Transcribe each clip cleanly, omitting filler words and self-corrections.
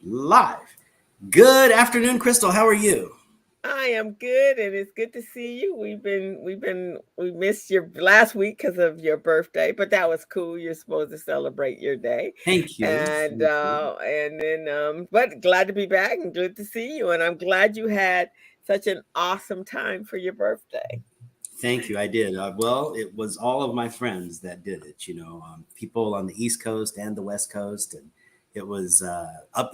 live. Good afternoon, Crystal. How are you? I am good, and it's good to see you. We missed your last week because of your birthday, but that was cool. You're supposed to celebrate your day, Thank you. and Thank you. but glad to be back and good to see you. And I'm glad you had such an awesome time for your birthday. Thank you. I did. Well, it was all of my friends that did it. People on the East Coast and the West Coast, and it was up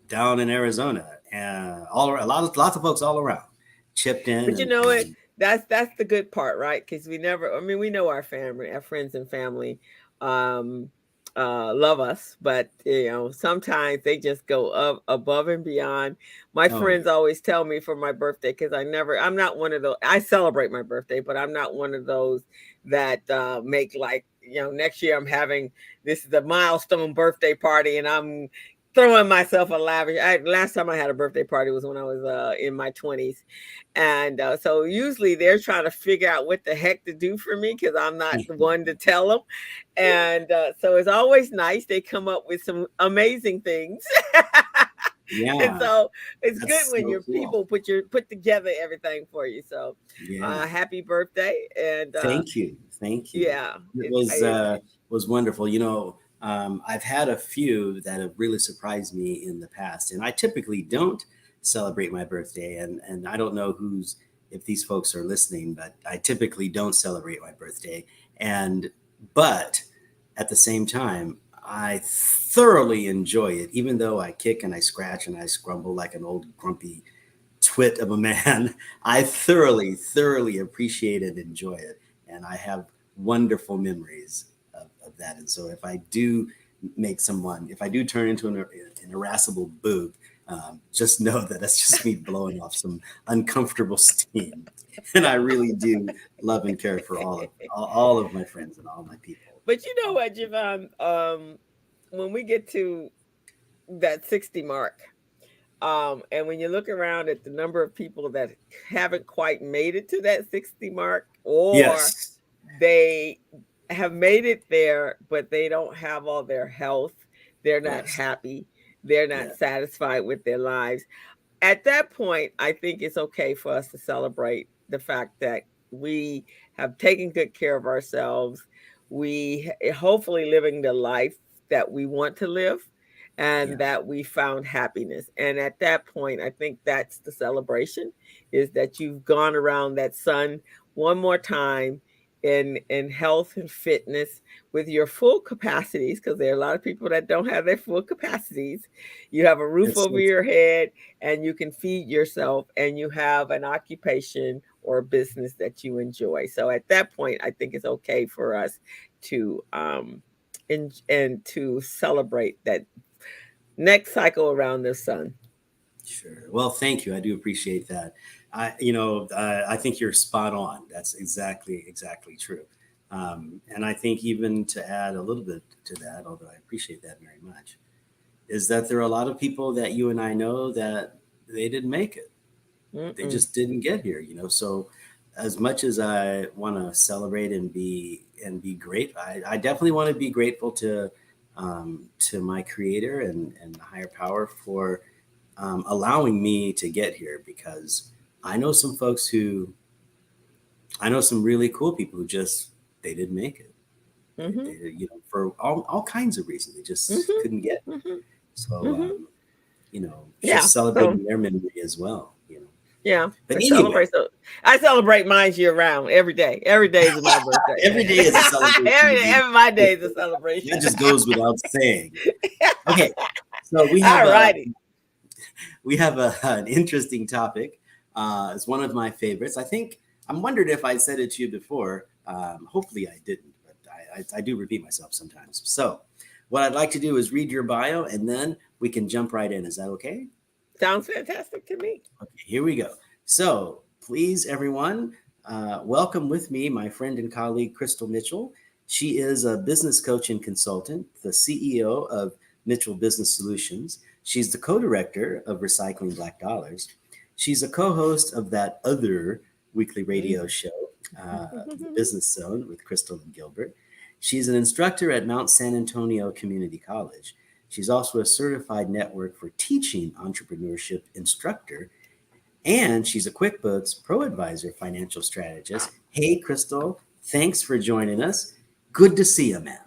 down in Arizona, and lots of folks all around chipped in, But you and, know it. and That's the good part, right? Because we never. I mean, we know our family, our friends and family, um, love us, but sometimes they just go up above and beyond. My oh friends yeah, always tell me for my birthday because I'm not one of those. I celebrate my birthday, but I'm not one of those that make like next year I'm having this is a milestone birthday party and I'm throwing myself a lavish. Last time I had a birthday party was when I was in my 20s, and so usually they're trying to figure out what the heck to do for me because I'm not the one to tell them. And so it's always nice. They come up with some amazing things. And yeah. so it's good That's when so your cool. people put together everything for you. So Yeah. happy birthday. And Thank you. Thank you. yeah, It it's was wonderful. I've had a few that have really surprised me in the past, and I typically don't celebrate my birthday. And I don't know if these folks are listening, but I typically don't celebrate my birthday. And but at the same time, I thoroughly enjoy it, even though I kick and I scratch and I scrumble like an old grumpy twit of a man. I thoroughly appreciate and enjoy it. And I have wonderful memories of that. And so if I do turn into an irascible boob, just know that that's just me blowing off some uncomfortable steam. And I really do love and care for all of my friends and all my people. but you know what, Javon? When we get to that 60 mark, and when you look around at the number of people that haven't quite made it to that 60 mark, or Yes, they have made it there, but they don't have all their health, they're not yes, happy, they're not yes, satisfied with their lives. At that point, I think it's okay for us to celebrate the fact that we have taken good care of ourselves. We hopefully living the life that we want to live and yeah, that we found happiness. And at that point, I think that's the celebration is that you've gone around that sun one more time in health and fitness with your full capacities because there are a lot of people that don't have their full capacities. You have a roof it's over so your head and you can feed yourself and you have an occupation or a business that you enjoy. So at that point, I think it's okay for us to and to celebrate that next cycle around the sun. sure. Well, thank you. I do appreciate that. I think you're spot on. That's exactly true. And I think even to add a little bit to that, although I appreciate that very much, is that there are a lot of people that you and I know that they didn't make it. They Mm-mm. just didn't get here. So as much as I want to celebrate and be great, I definitely want to be grateful to my creator and higher power for allowing me to get here because I know some folks who I know some really cool people who just they didn't make it. Mm-hmm. For all kinds of reasons, they just Mm-hmm. couldn't get it. Mm-hmm. So Mm-hmm. Yeah. just So celebrating their memory as well. yeah, But I anyway, celebrate. So I celebrate mine year round, every day. Every day is my birthday. every day is a celebration to me. every my day is a celebration. That just goes without saying. Okay, so All righty. we have an interesting topic. It's one of my favorites. I'm wondered if I said it to you before. Hopefully I didn't, but I do repeat myself sometimes. So what I'd like to do is read your bio and then we can jump right in. Is that okay? Sounds fantastic to me. Okay, here we go. So please, everyone, welcome with me my friend and colleague, Crystal Mitchell. She is a business coach and consultant, the CEO of Mitchell Business Solutions. She's the co-director of Recycling Black Dollars. She's a co-host of that other weekly radio show, The Business Zone with Crystal and Gilbert. She's an instructor at Mount San Antonio Community College. She's also a certified network for teaching entrepreneurship instructor, and she's a QuickBooks Pro Advisor financial strategist. Hey, Crystal, thanks for joining us. Good to see you, ma'am.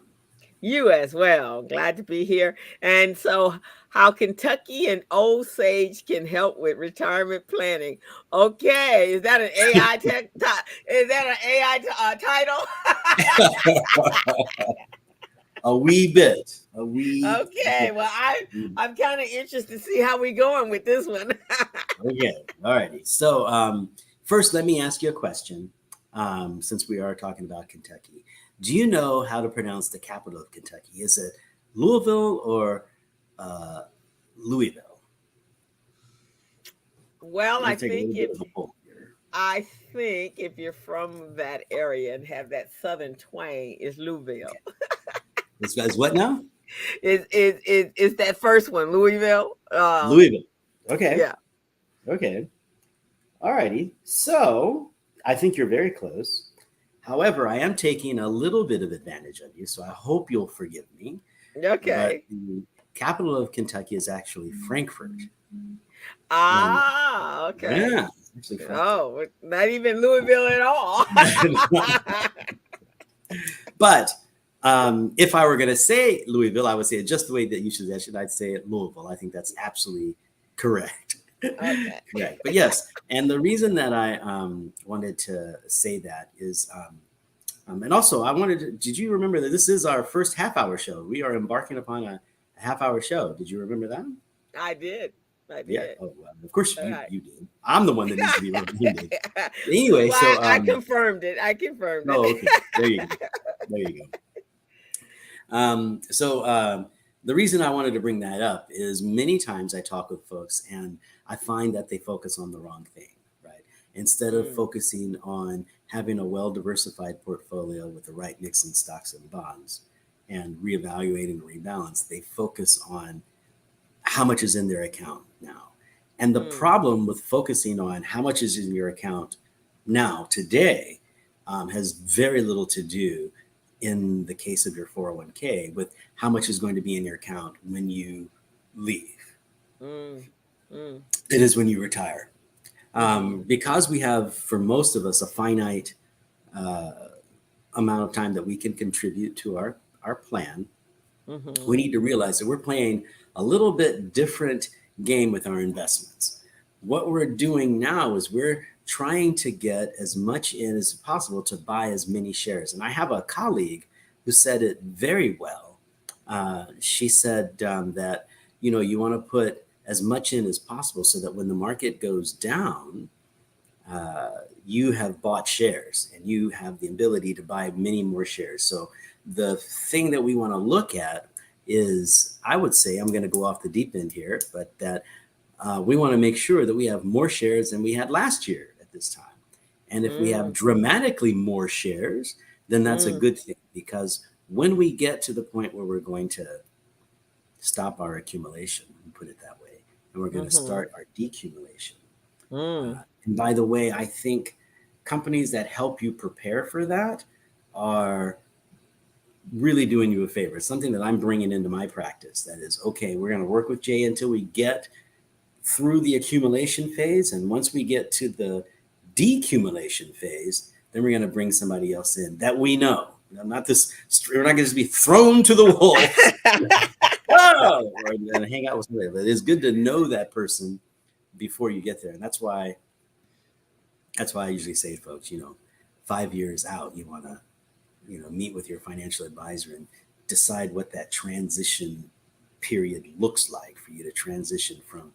You as well. Glad to be here. And so, how Kentucky and Old Sage can help with retirement planning. Okay, is that an AI is that an AI title? A wee bit. A wee Okay, bit. well, I'm kind of interested to see how we going with this one. Okay. All righty. So, first, let me ask you a question. Since we are talking about Kentucky, do you know how to pronounce the capital of Kentucky? Is it Louisville or Louisville? Well, We'll take a little bit of a poll here. I think if you're from that area and have that southern twang, is Louisville. Is what now? Is that first one Louisville? Louisville. Okay. Yeah. Okay. All righty. So I think you're very close. However, I am taking a little bit of advantage of you, so I hope you'll forgive me. Okay. But the capital of Kentucky is actually Frankfurt. Okay. Yeah, actually Frankfurt. Oh, not even Louisville at all. But if I were going to say Louisville, I would say it just the way that you suggested. I'd say it Louisville. I think that's absolutely correct. Okay. Correct. But yes, and the reason that I wanted to say that is, and also I wanted to, did you remember that this is our first half-hour show? We are embarking upon a half-hour show. Did you remember that? I did. Yeah. Oh, well, of course you did. I'm the one that needs to be reminded. Anyway, well, so I confirmed it. I confirmed it. Oh, okay. There you go. There you go. The reason I wanted to bring that up is many times I talk with folks and I find that they focus on the wrong thing, right? Instead of focusing on having a well-diversified portfolio with the right mix in stocks and bonds and reevaluating and rebalance, they focus on how much is in their account now. And the problem with focusing on how much is in your account now, today, has very little to do in the case of your 401k with how much is going to be in your account when you leave. It is when you retire. Because we have, for most of us, a finite amount of time that we can contribute to our plan, we need to realize that we're playing a little bit different game with our investments. What we're doing now is we're trying to get as much in as possible to buy as many shares. And I have a colleague who said it very well. She said that, you want to put as much in as possible so that when the market goes down, you have bought shares and you have the ability to buy many more shares. So the thing that we want to look at is, I would say, I'm going to go off the deep end here, but that we want to make sure that we have more shares than we had last year at this time. And if we have dramatically more shares, then that's a good thing, because when we get to the point where we're going to stop our accumulation, put it that way, and we're going to start our decumulation. And by the way, I think companies that help you prepare for that are really doing you a favor. It's something that I'm bringing into my practice. That is, okay, we're going to work with Jay until we get through the accumulation phase. And once we get to the decumulation phase, then we're going to bring somebody else in that we know. We're not going to be thrown to the wolves. Whoa! Or hang out with somebody. But it's good to know that person before you get there. And that's why I usually say to folks, 5 years out, you want to, meet with your financial advisor and decide what that transition period looks like for you to transition from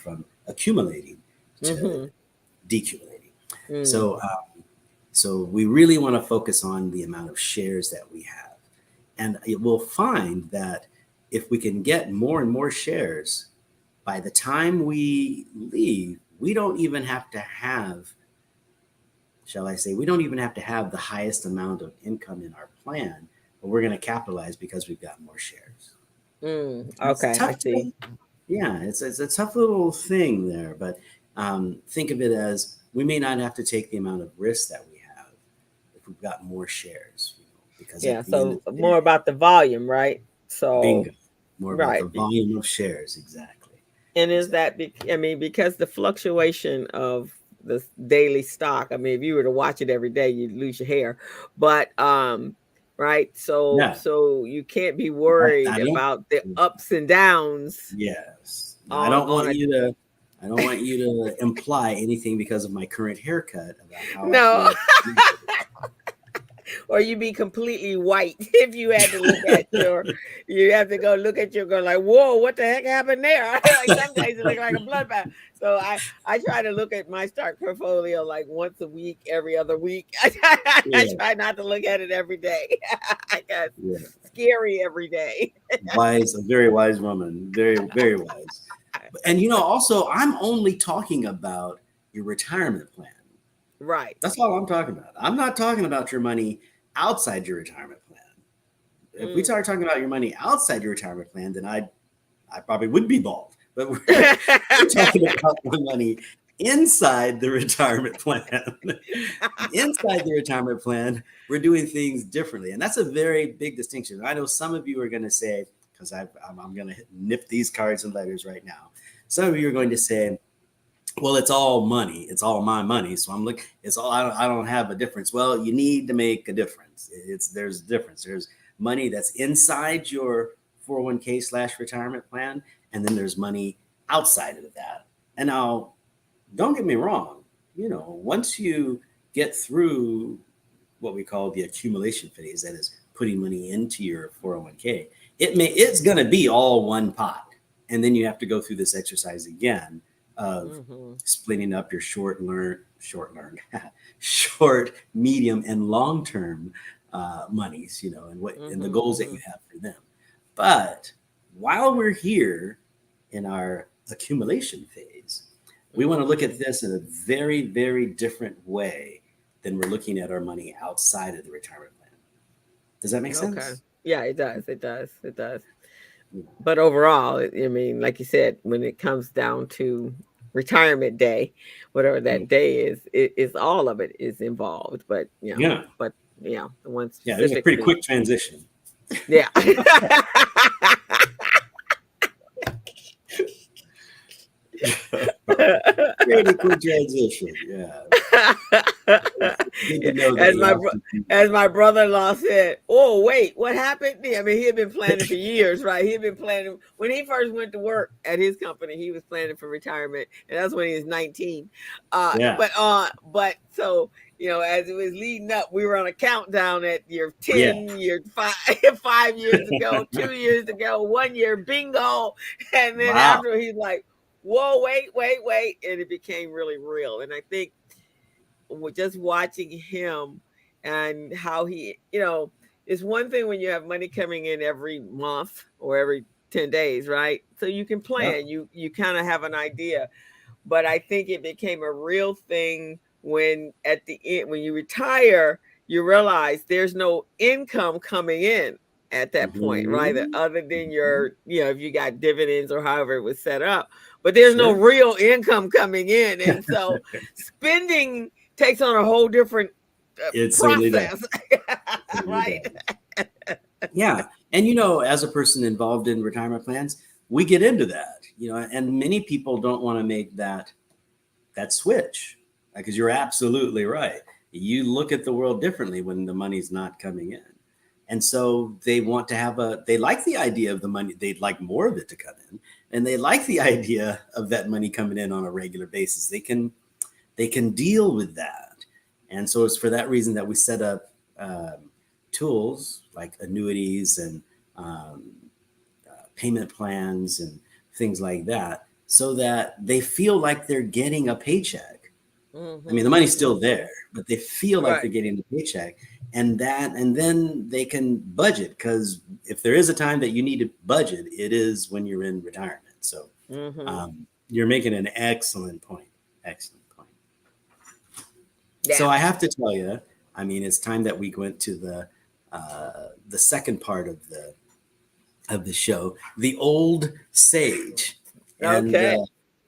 from accumulating to decumulating. So we really want to focus on the amount of shares that we have. And we'll find that if we can get more and more shares, by the time we leave, we don't even have to have, the highest amount of income in our plan, but we're going to capitalize because we've got more shares. Okay, I see. It's a tough little thing there, but think of it as we may not have to take the amount of risk that we have if we've got more shares, because Yeah. at the end of So the more day, about the volume, right? So, bingo, more about right. the volume of shares. Exactly. And is Exactly. that, I mean, because the fluctuation of the daily stock, I mean, if you were to watch it every day, you'd lose your hair. But, right. Yeah. So you can't be I worried don't. about the ups and downs Yes. Now, I don't want on, you to. I don't want you to imply anything because of my current haircut about how I no, feel. or you'd be completely white if you had to look at you have to go look at your, go like, whoa, what the heck happened there? Like some days it look like a bloodbath. So I try to look at my stock portfolio like once a week, every other week. I Yeah. try not to look at it every day. I guess Yeah. scary every day. Wise, a very wise woman. Very, very wise. And also, I'm only talking about your retirement plan. Right. That's all I'm talking about. I'm not talking about your money outside your retirement plan. If we start talking about your money outside your retirement plan, then I probably would be bald. But we're talking about the money inside the retirement plan. Inside the retirement plan, we're doing things differently. And that's a very big distinction. I know some of you are going to say, because I'm going to nip these cards and letters right now. Some of you are going to say, well, it's all money. It's all my money. So I'm looking, it's all, I don't have a difference. Well, you need to make a difference. There's a difference. There's money that's inside your 401k/retirement plan. And then there's money outside of that. And now, don't get me wrong. Once you get through what we call the accumulation phase, that is putting money into your 401k, it's going to be all one pot. And then you have to go through this exercise again of splitting up your short, medium, and long-term monies, and the goals that you have for them. But while we're here in our accumulation phase, we want to look at this in a very, very different way than we're looking at our money outside of the retirement plan. Does that make sense? Okay. Yeah, it does. It does. It does. But overall, I mean, like you said, when it comes down to retirement day, whatever that day is, it is all of it is involved. But Yeah. the one Yeah, there's a pretty specifically, quick transition. yeah. Pretty quick transition. Yeah. As my brother-in-law said, oh wait, what happened? I mean, he had been planning for years, right? He had been planning when he first went to work at his company. He was planning for retirement, and that's when he was 19. Yeah. But so as it was leading up, we were on a countdown at year 10, year 5, 5 years ago, 2 years ago, 1 year, bingo, and then after he's like, whoa, wait, and it became really real. And I think just watching him and how he, it's one thing when you have money coming in every month or every 10 days, right? So you can plan, you kind of have an idea. But I think it became a real thing when at the end, when you retire, you realize there's no income coming in at that point, right? Other than your, if you got dividends or however it was set up, but there's no real income coming in. And so spending takes on a whole different process, right? Yeah. And, as a person involved in retirement plans, we get into that, and many people don't want to make that switch, because you're absolutely right. You look at the world differently when the money's not coming in. And so they want to they like the idea of the money. They'd like more of it to come in, and they like the idea of that money coming in on a regular basis. They can deal with that. And so it's for that reason that we set up tools like annuities and payment plans and things like that, so that they feel like they're getting a paycheck. I mean, the money's still there, but they feel like they're getting the paycheck, and then they can budget, because if there is a time that you need to budget, it is when you're in retirement. So you're making an excellent point. Excellent point. Yeah. So I have to tell you, I mean, it's time that we went to the second part of the show, the old sage. And,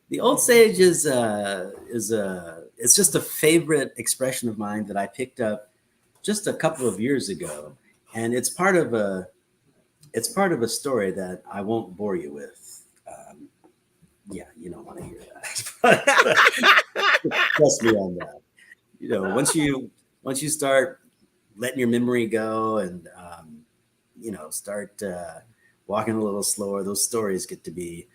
the old sage is it's just a favorite expression of mine that I picked up just a couple of years ago. And it's part of a story that I won't bore you with. Yeah, you don't want to hear that. Trust me on that. Once you start letting your memory go and start walking a little slower, those stories get to be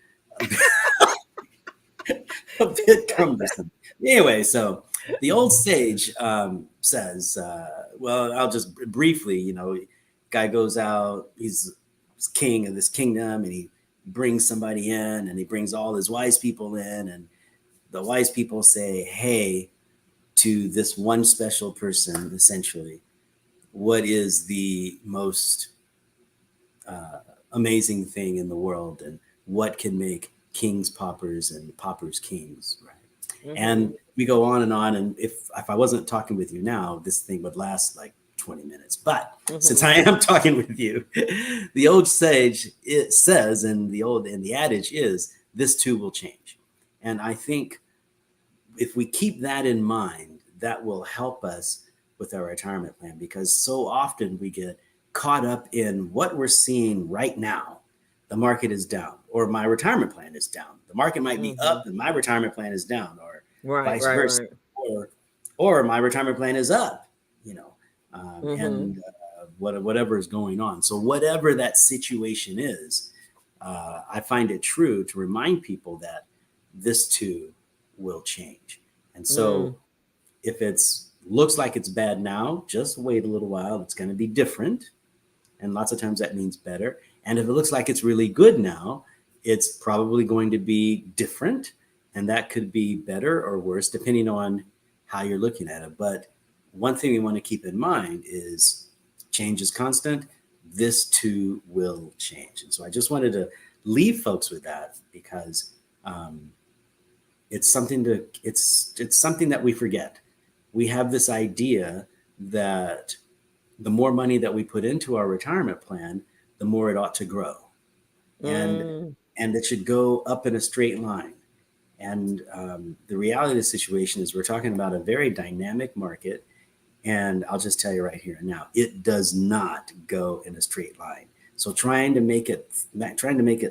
a bit cumbersome. Anyway, so the old sage says, well, I'll just briefly, guy goes out, he's king of this kingdom, and he brings somebody in, and he brings all his wise people in, and the wise people say, hey, to this one special person, essentially, what is the most amazing thing in the world, and what can make kings paupers and paupers kings, right? Mm-hmm. And we go on, and if I wasn't talking with you now, this thing would last like 20 minutes. But since I am talking with you, the old sage, it says, and the adage is, this too will change. And I think if we keep that in mind, that will help us with our retirement plan, because so often we get caught up in what we're seeing right now. The market is down, or my retirement plan is down. The market might be up and my retirement plan is down, or vice versa. Right. Or my retirement plan is up, and whatever is going on. So whatever that situation is, I find it true to remind people that this too will change. And so if it's looks like it's bad now, just wait a little while. It's going to be different. And lots of times that means better. And if it looks like it's really good now, it's probably going to be different. And that could be better or worse, depending on how you're looking at it. But one thing we want to keep in mind is change is constant. This too will change. And so I just wanted to leave folks with that, because it's something that we forget. We have this idea that the more money that we put into our retirement plan, the more it ought to grow. And it should go up in a straight line. And the reality of the situation is we're talking about a very dynamic market. And I'll just tell you right here and now, it does not go in a straight line. So trying to make it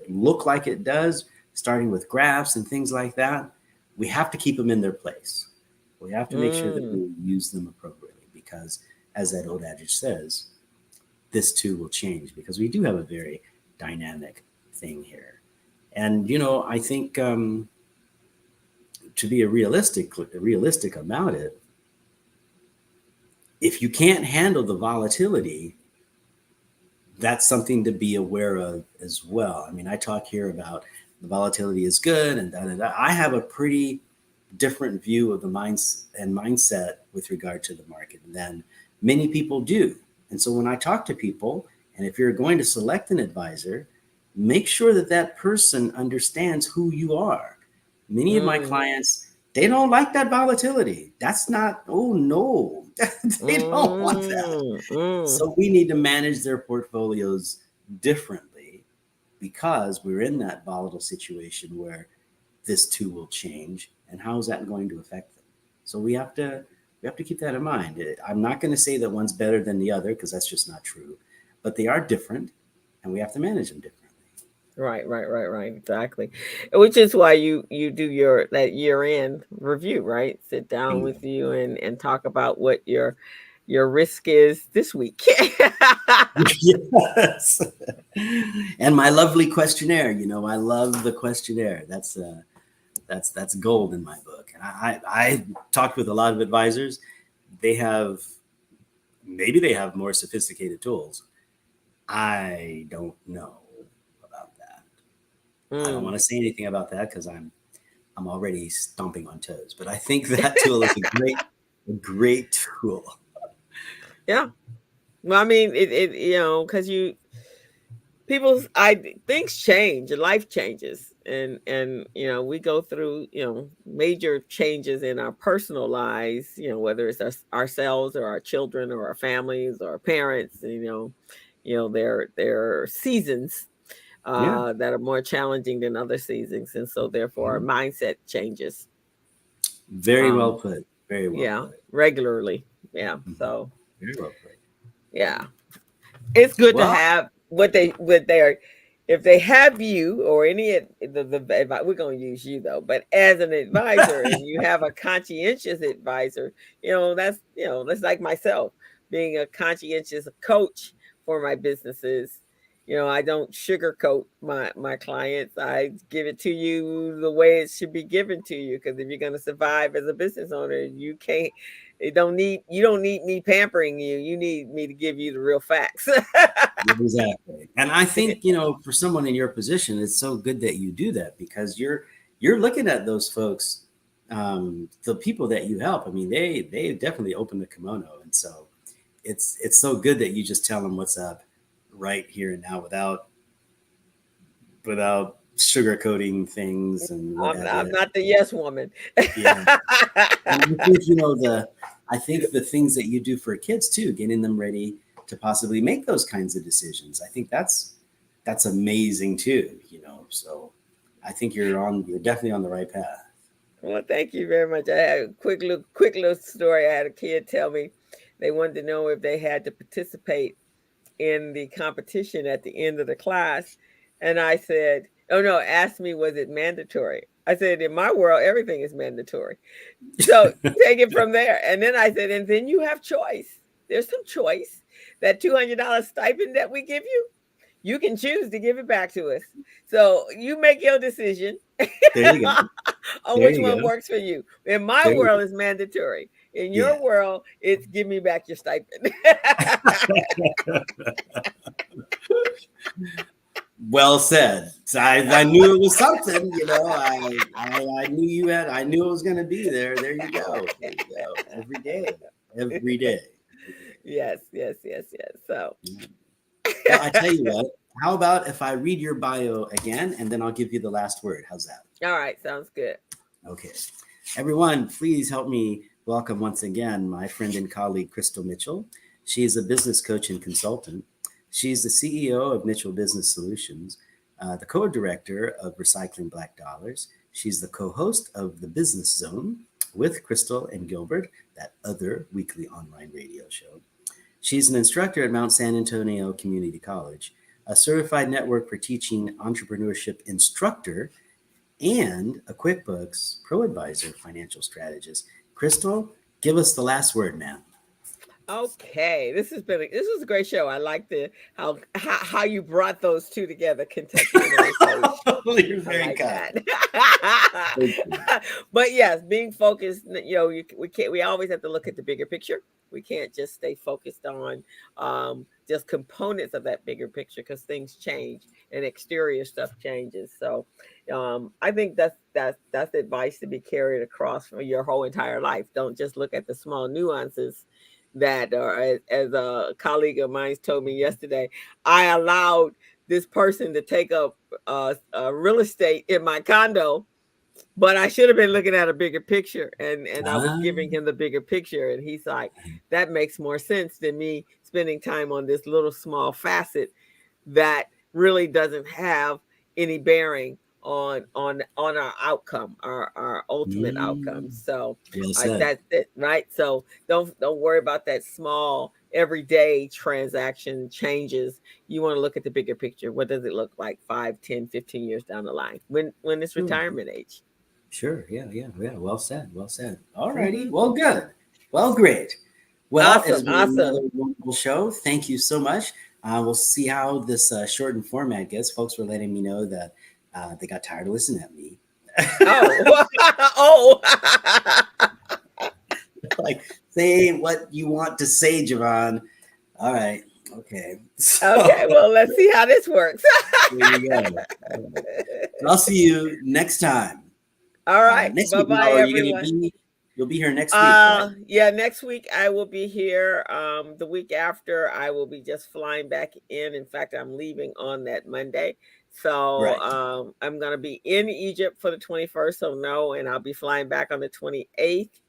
look like it does, starting with graphs and things like that, we have to keep them in their place. We have to make sure that we use them appropriately, because as that old adage says, this too will change, because we do have a very dynamic thing here. And, I think to be realistic about it, if you can't handle the volatility, that's something to be aware of as well. I mean, I talk here about the volatility is good and da. I have a pretty different view of the mindset with regard to the market than many people do. And so when I talk to people, and if you're going to select an advisor, make sure that person understands who you are. Many of my clients, they don't like that volatility. That's not, oh no, they don't want that. So we need to manage their portfolios differently, because we're in that volatile situation where this too will change. And how is that going to affect them? So we have to keep that in mind. I'm not going to say that one's better than the other, because that's just not true. But they are different, and we have to manage them differently. Right. Exactly. Which is why you do that year-end review, right? Sit down with you and talk about what your risk is this week. Yes. And my lovely questionnaire. I love the questionnaire. That's gold in my book. And I talked with a lot of advisors. Maybe they have more sophisticated tools. I don't know about that. I don't want to say anything about that, because I'm already stomping on toes. But I think that tool is a great tool. Yeah. Well, I mean, because things change, life changes, and we go through major changes in our personal lives, whether it's ourselves or our children or our families or our parents. There are seasons that are more challenging than other seasons, and so therefore our mindset changes. Very well put. Very well put. Regularly. Yeah. So very well put. Yeah. It's good to Well, have what they're if they have you or any of we're going to use you though, but as an advisor and you have a conscientious advisor, that's like myself being a conscientious coach for my businesses. I don't sugarcoat my clients. I give it to you the way it should be given to you, because if you're going to survive as a business owner, you don't need me pampering you. You need me to give you the real facts. exactly. And I think, for someone in your position, it's so good that you do that, because you're looking at those folks, the people that you help. I mean, they definitely open the kimono. And so it's so good that you just tell them what's up right here and now, without sugarcoating things and what have I'm you. not the yes woman. Yeah. And I think, I think the things that you do for kids too, getting them ready to possibly make those kinds of decisions, I think that's amazing too, So I think you're definitely on the right path. Well, thank you very much. I had a quick little story. I had a kid tell me they wanted to know if they had to participate in the competition at the end of the class. And I said, oh no, asked me, was it mandatory? I said, in my world, everything is mandatory. So take it from there. And then I said, and then you have choice. There's some choice. That $200 stipend that we give you can choose to give it back to us. So you make your decision There you go. on There which you one go. works for you. In my There you world, go. it's mandatory. In Yeah. your world, it's give me back your stipend. Well said. So I knew it was something, I knew I knew it was going to be there. There you go. There you go. Every day, every day, every day. Yes, yes, yes, yes. So, Yeah. Well, I tell you what, how about if I read your bio again and then I'll give you the last word? How's that? all right, sounds good. Okay. Everyone, please help me welcome once again my friend and colleague, Crystal Mitchell. She is a business coach and consultant. She's the CEO of Mitchell Business Solutions, the co-director of Recycling Black Dollars. She's the co-host of The Business Zone with Crystal and Gilbert, that other weekly online radio show. She's an instructor at Mount San Antonio Community College, a certified network for teaching entrepreneurship instructor, and a QuickBooks Pro Advisor financial strategist. Crystal, give us the last word, ma'am. Okay, this was a great show. I like the how you brought those two together, Kentucky and Osage. You're I very like kind. that. Thank you. But yes, being focused, we always have to look at the bigger picture. We can't just stay focused on just components of that bigger picture, because things change and exterior stuff changes. So I think that's advice to be carried across for your whole entire life. Don't just look at the small nuances that, or as a colleague of mine told me yesterday, I allowed this person to take up real estate in my condo, but I should have been looking at a bigger picture, and I was Ah, giving him the bigger picture, and he's like, that makes more sense than me spending time on this little small facet that really doesn't have any bearing on our outcome, our ultimate outcome. So well said. that's it, right? So don't worry about that small everyday transaction changes. You want to look at the bigger picture. What does it look like 5, 10, 15 years down the line, when it's Sure. retirement age? Sure. Yeah. Yeah. Yeah. Well said. Well said. All righty. Hmm. Well, good. Well, great. Well, it has Awesome, been another awesome. wonderful show. Thank you so much. We'll see how this shortened format gets. Folks were letting me know that they got tired of listening at me. Oh. Oh. Like, say what you want to say, Jevon. All right. Okay. Okay, So well, let's see how this works. there you go. All right. So I'll see you next time. All right. Next week, Bye-bye, now, are you going to everyone. be? You'll be here next week, right? Yeah, next week I will be here. The week after I will be just flying back in. In fact, I'm leaving on that Monday. So Right. I'm gonna be in Egypt for the 21st, so no, and I'll be flying back on the 28th.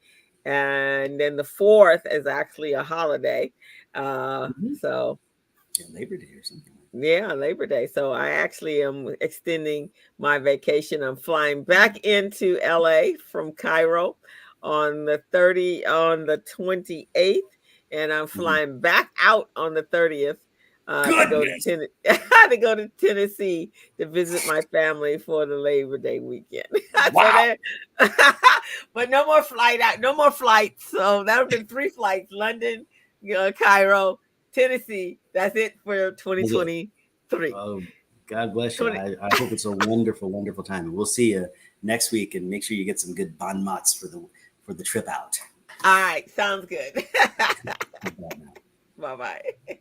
And then the 4th is actually a holiday. Mhm. So Yeah, Labor Day or something. yeah, Labor Day. So I actually am extending my vacation. I'm flying back into LA from Cairo on the 28th, and I'm Mhm. flying back out on the 30th to go to to go to Tennessee to visit my family for the Labor Day weekend. Wow. But no more no more flights. So that would have been 3 flights: London, Cairo, Tennessee. That's it for 2023. Oh, God bless you. I hope it's a wonderful, wonderful time. And we'll see you next week, and make sure you get some good bon mots for the trip out. All right. Sounds good. Bye-bye.